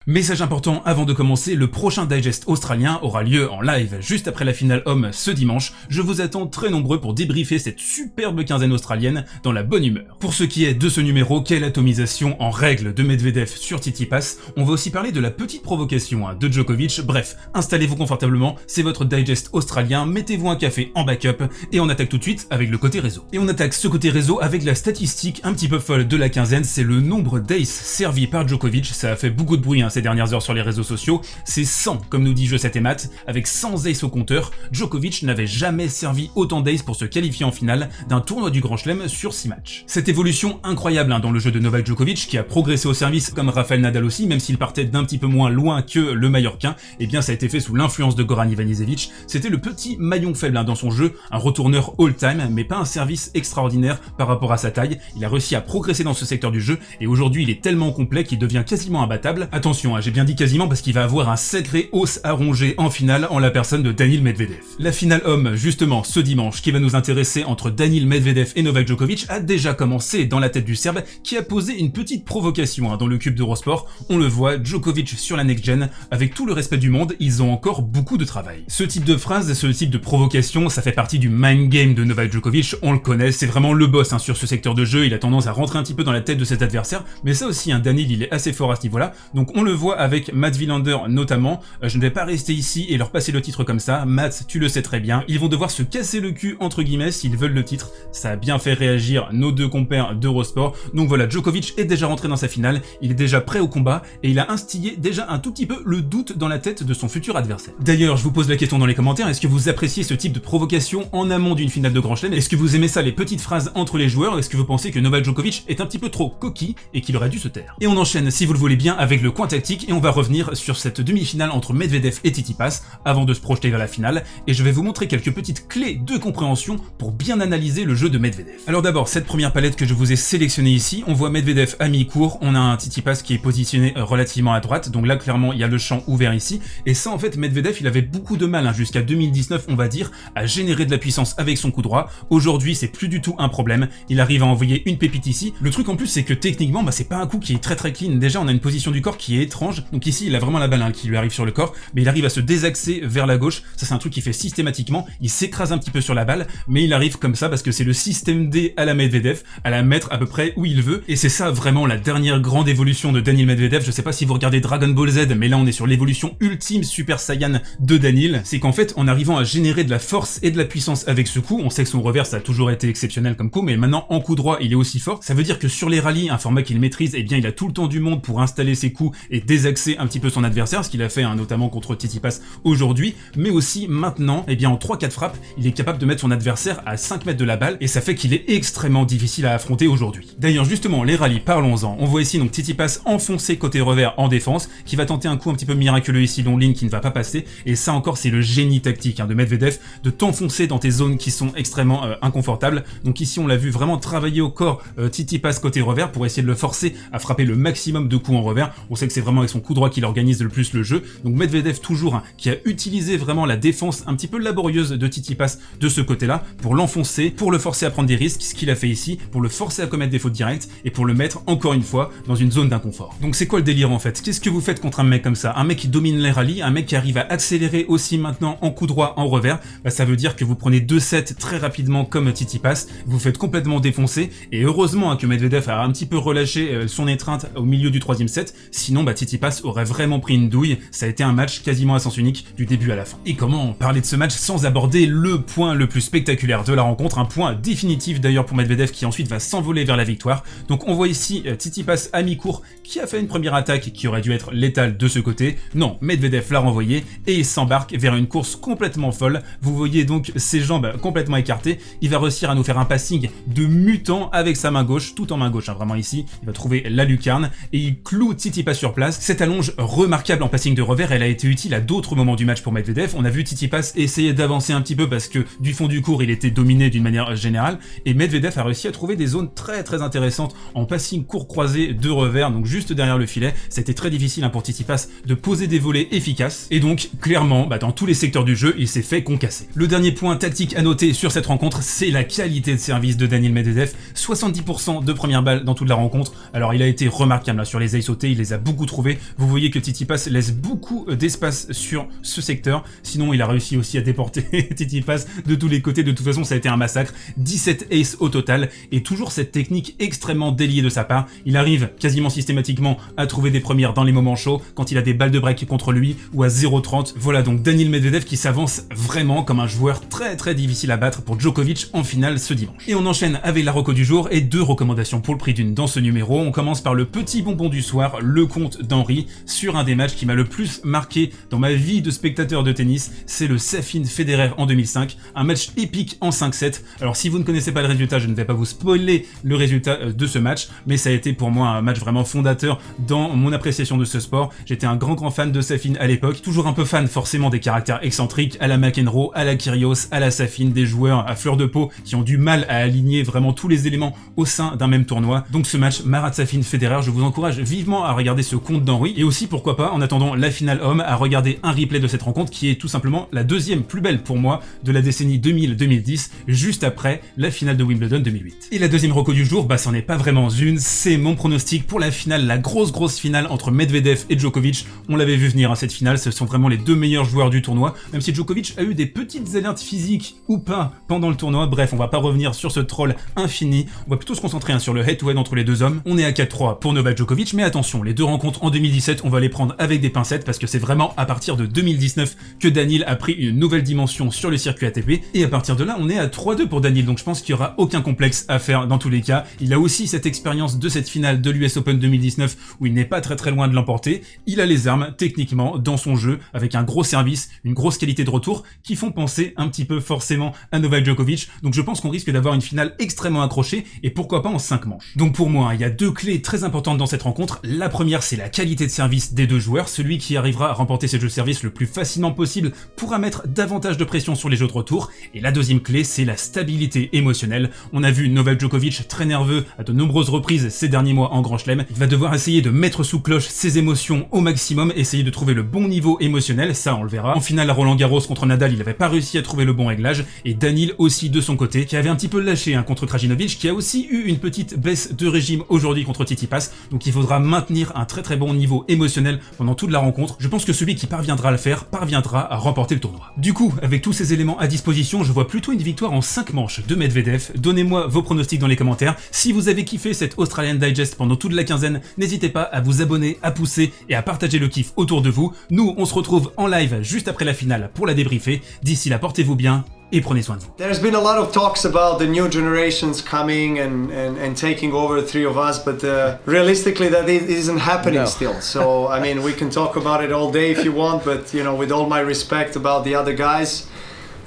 Message important avant de commencer, le prochain digest australien aura lieu en live juste après la finale homme ce dimanche. Je vous attends très nombreux pour débriefer cette superbe quinzaine australienne dans la bonne humeur. Pour ce qui est de ce numéro, quelle atomisation en règle de Medvedev sur Tsitsipas, on va aussi parler de la petite provocation de Djokovic. Bref, installez-vous confortablement, c'est votre digest australien, mettez-vous un café en backup et on attaque tout de suite avec le côté réseau. Et on attaque ce côté réseau avec la statistique un petit peu folle de la quinzaine, c'est le nombre d'aces servis par Djokovic. Ça a fait beaucoup de bruit ces dernières heures sur les réseaux sociaux, c'est 100 comme nous dit Jeu7 et Math, avec 100 aces au compteur. Djokovic n'avait jamais servi autant d'aces pour se qualifier en finale d'un tournoi du Grand Chelem sur 6 matchs. Cette évolution incroyable dans le jeu de Novak Djokovic, qui a progressé au service comme Rafael Nadal aussi, même s'il partait d'un petit peu moins loin que le Mallorquin, et bien ça a été fait sous l'influence de Goran Ivanisevic. C'était le petit maillon faible dans son jeu, un retourneur all-time, mais pas un service extraordinaire par rapport à sa taille. Il a réussi à progresser dans ce secteur du jeu, et aujourd'hui il est tellement complet qu'il devient quasiment imbattable. Attention, j'ai bien dit quasiment parce qu'il va avoir un sacré os à ronger en finale en la personne de Daniil Medvedev. La finale homme, justement, ce dimanche, qui va nous intéresser entre Daniil Medvedev et Novak Djokovic, a déjà commencé dans la tête du Serbe, qui a posé une petite provocation dans le cube d'Eurosport. On le voit, Djokovic sur la next-gen, avec tout le respect du monde, ils ont encore beaucoup de travail. Ce type de phrase, ce type de provocation, ça fait partie du mind game de Novak Djokovic, on le connaît, c'est vraiment le boss sur ce secteur de jeu, il a tendance à rentrer un petit peu dans la tête de cet adversaire, mais ça aussi, Daniil, il est assez fort à ce niveau-là, donc on le voit avec Mats Wilander notamment. Je ne vais pas rester ici et leur passer le titre comme ça, Mats, tu le sais très bien, ils vont devoir se casser le cul entre guillemets s'ils veulent le titre. Ça a bien fait réagir nos deux compères d'Eurosport, donc voilà, Djokovic est déjà rentré dans sa finale, il est déjà prêt au combat et il a instillé déjà un tout petit peu le doute dans la tête de son futur adversaire. D'ailleurs, je vous pose la question dans les commentaires, est-ce que vous appréciez ce type de provocation en amont d'une finale de Grand Chelem? Est-ce que vous aimez ça, les petites phrases entre les joueurs? Est-ce que vous pensez que Novak Djokovic est un petit peu trop coquille et qu'il aurait dû se taire? Et on enchaîne, si vous le voulez bien, avec le coin tactique et on va revenir sur cette demi-finale entre Medvedev et Tsitsipas avant de se projeter vers la finale, et je vais vous montrer quelques petites clés de compréhension pour bien analyser le jeu de Medvedev. Alors d'abord, cette première palette que je vous ai sélectionnée ici, on voit Medvedev à mi-court, on a un Tsitsipas qui est positionné relativement à droite, donc là clairement il y a le champ ouvert ici, et ça en fait Medvedev il avait beaucoup de mal jusqu'à 2019 on va dire à générer de la puissance avec son coup droit. Aujourd'hui c'est plus du tout un problème, il arrive à envoyer une pépite ici. Le truc en plus c'est que techniquement c'est pas un coup qui est très clean, déjà on a une position du corps qui est étrange, donc ici il a vraiment la balle qui lui arrive sur le corps, mais il arrive à se désaxer vers la gauche, ça c'est un truc qu'il fait systématiquement, il s'écrase un petit peu sur la balle, mais il arrive comme ça parce que c'est le système D à la Medvedev, à la mettre à peu près où il veut, et c'est ça vraiment la dernière grande évolution de Daniil Medvedev. Je sais pas si vous regardez Dragon Ball Z, mais là on est sur l'évolution ultime Super Saiyan de Daniil, c'est qu'en fait en arrivant à générer de la force et de la puissance avec ce coup, on sait que son revers ça a toujours été exceptionnel comme coup, mais maintenant en coup droit il est aussi fort, ça veut dire que sur les rallyes, un format qu'il maîtrise, eh bien il a tout le temps du monde pour installer ses coups et désaxer un petit peu son adversaire, ce qu'il a fait notamment contre Tsitsipas aujourd'hui, mais aussi maintenant, eh bien en 3-4 frappes, il est capable de mettre son adversaire à 5 mètres de la balle, et ça fait qu'il est extrêmement difficile à affronter aujourd'hui. D'ailleurs justement, les rallyes, parlons-en, on voit ici donc Tsitsipas enfoncé côté revers en défense, qui va tenter un coup un petit peu miraculeux ici, long ligne qui ne va pas passer, et ça encore c'est le génie tactique de Medvedev, de t'enfoncer dans tes zones qui sont extrêmement inconfortables. Donc ici on l'a vu vraiment travailler au corps Tsitsipas côté revers pour essayer de le forcer à frapper le maximum de coups en revers. On sait que c'est vraiment avec son coup droit qu'il organise le plus le jeu, donc Medvedev toujours qui a utilisé vraiment la défense un petit peu laborieuse de Tsitsipas de ce côté-là pour l'enfoncer, pour le forcer à prendre des risques, ce qu'il a fait ici, pour le forcer à commettre des fautes directes et pour le mettre encore une fois dans une zone d'inconfort. Donc c'est quoi le délire en fait? Qu'est-ce que vous faites contre un mec comme ça? Un mec qui domine les rallyes, un mec qui arrive à accélérer aussi maintenant en coup droit en revers, ça veut dire que vous prenez 2 sets très rapidement comme Tsitsipas, vous faites complètement défoncer, et heureusement que Medvedev a un petit peu relâché son étreinte au milieu du 3e set, sinon Tsitsipas aurait vraiment pris une douille. Ça a été un match quasiment à sens unique du début à la fin. Et comment parler de ce match sans aborder le point le plus spectaculaire de la rencontre, un point définitif d'ailleurs pour Medvedev qui ensuite va s'envoler vers la victoire. Donc on voit ici Tsitsipas à mi-court qui a fait une première attaque qui aurait dû être létale de ce côté. Non, Medvedev l'a renvoyé et il s'embarque vers une course complètement folle. Vous voyez donc ses jambes complètement écartées. Il va réussir à nous faire un passing de mutant avec sa main gauche, tout en main gauche vraiment ici. Il va trouver la lucarne et il cloue Tsitsipas sur place. Cette allonge remarquable en passing de revers, elle a été utile à d'autres moments du match pour Medvedev. On a vu Tsitsipas essayer d'avancer un petit peu parce que du fond du court il était dominé d'une manière générale, et Medvedev a réussi à trouver des zones très intéressantes en passing court croisé de revers, donc juste derrière le filet. C'était très difficile pour Tsitsipas de poser des volets efficaces, et donc clairement dans tous les secteurs du jeu il s'est fait concasser. Le dernier point tactique à noter sur cette rencontre, c'est la qualité de service de Daniil Medvedev. 70% de première balle dans toute la rencontre. Alors il a été remarquable sur les aces sautés, il les a beaucoup trop retrouver. Vous voyez que Tsitsipas laisse beaucoup d'espace sur ce secteur, sinon il a réussi aussi à déporter Tsitsipas de tous les côtés. De toute façon ça a été un massacre, 17 aces au total, et toujours cette technique extrêmement déliée de sa part. Il arrive quasiment systématiquement à trouver des premières dans les moments chauds, quand il a des balles de break contre lui, ou à 0,30. Voilà donc Daniil Medvedev qui s'avance vraiment comme un joueur très difficile à battre pour Djokovic en finale ce dimanche. Et on enchaîne avec la reco du jour et 2 recommandations pour le prix d'une dans ce numéro. On commence par le petit bonbon du soir, le compte d'Henry, sur un des matchs qui m'a le plus marqué dans ma vie de spectateur de tennis, c'est le Safin Federer en 2005, un match épique en 5-7. Alors si vous ne connaissez pas le résultat, je ne vais pas vous spoiler le résultat de ce match, mais ça a été pour moi un match vraiment fondateur dans mon appréciation de ce sport. J'étais un grand fan de Safin à l'époque, toujours un peu fan forcément des caractères excentriques, à la McEnroe, à la Kyrgios, à la Safin, des joueurs à fleur de peau qui ont du mal à aligner vraiment tous les éléments au sein d'un même tournoi. Donc ce match Marat Safin Federer, je vous encourage vivement à regarder ce compte d'Henry, et aussi pourquoi pas en attendant la finale homme à regarder un replay de cette rencontre qui est tout simplement la deuxième plus belle pour moi de la décennie 2000-2010, juste après la finale de Wimbledon 2008. Et la deuxième reco du jour, bah c'en est pas vraiment une, c'est mon pronostic pour la finale, la grosse finale entre Medvedev et Djokovic. On l'avait vu venir à cette finale, ce sont vraiment les deux meilleurs joueurs du tournoi, même si Djokovic a eu des petites alertes physiques ou pas pendant le tournoi. Bref, on va pas revenir sur ce troll infini, on va plutôt se concentrer sur le head-to-head entre les deux hommes. On est à 4-3 pour Novak Djokovic, mais attention, les deux rencontres en 2017, on va les prendre avec des pincettes parce que c'est vraiment à partir de 2019 que Daniil a pris une nouvelle dimension sur le circuit ATP, et à partir de là, on est à 3-2 pour Daniil, donc je pense qu'il y aura aucun complexe à faire dans tous les cas. Il a aussi cette expérience de cette finale de l'US Open 2019 où il n'est pas très loin de l'emporter. Il a les armes techniquement dans son jeu avec un gros service, une grosse qualité de retour qui font penser un petit peu forcément à Novak Djokovic, donc je pense qu'on risque d'avoir une finale extrêmement accrochée et pourquoi pas en 5 manches. Donc pour moi, il y a 2 clés très importantes dans cette rencontre. La première, c'est la qualité de service des deux joueurs. Celui qui arrivera à remporter ces jeux de service le plus facilement possible pourra mettre davantage de pression sur les jeux de retour. Et la deuxième clé, c'est la stabilité émotionnelle. On a vu Novak Djokovic très nerveux à de nombreuses reprises ces derniers mois en Grand Chelem. Il va devoir essayer de mettre sous cloche ses émotions au maximum, essayer de trouver le bon niveau émotionnel, ça on le verra. En finale à Roland Garros contre Nadal, il n'avait pas réussi à trouver le bon réglage, et Daniil aussi de son côté, qui avait un petit peu lâché contre Krajinovic, qui a aussi eu une petite baisse de régime aujourd'hui contre Tsitsipas, donc il faudra maintenir un très bon niveau émotionnel pendant toute la rencontre. Je pense que celui qui parviendra à le faire, parviendra à remporter le tournoi. Du coup, avec tous ces éléments à disposition, je vois plutôt une victoire en 5 manches de Medvedev. Donnez-moi vos pronostics dans les commentaires. Si vous avez kiffé cette Australian Digest pendant toute la quinzaine, n'hésitez pas à vous abonner, à pousser et à partager le kiff autour de vous. Nous, on se retrouve en live juste après la finale pour la débriefer. D'ici là, portez-vous bien et prenez soin de vous. There's been a lot of talks about the new generations coming and taking over the three of us, but realistically that isn't happening still. So I mean, we can talk about it all day if you want, but you know, with all my respect about the other guys,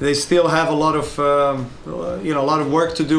they still have a lot of a lot of work to do.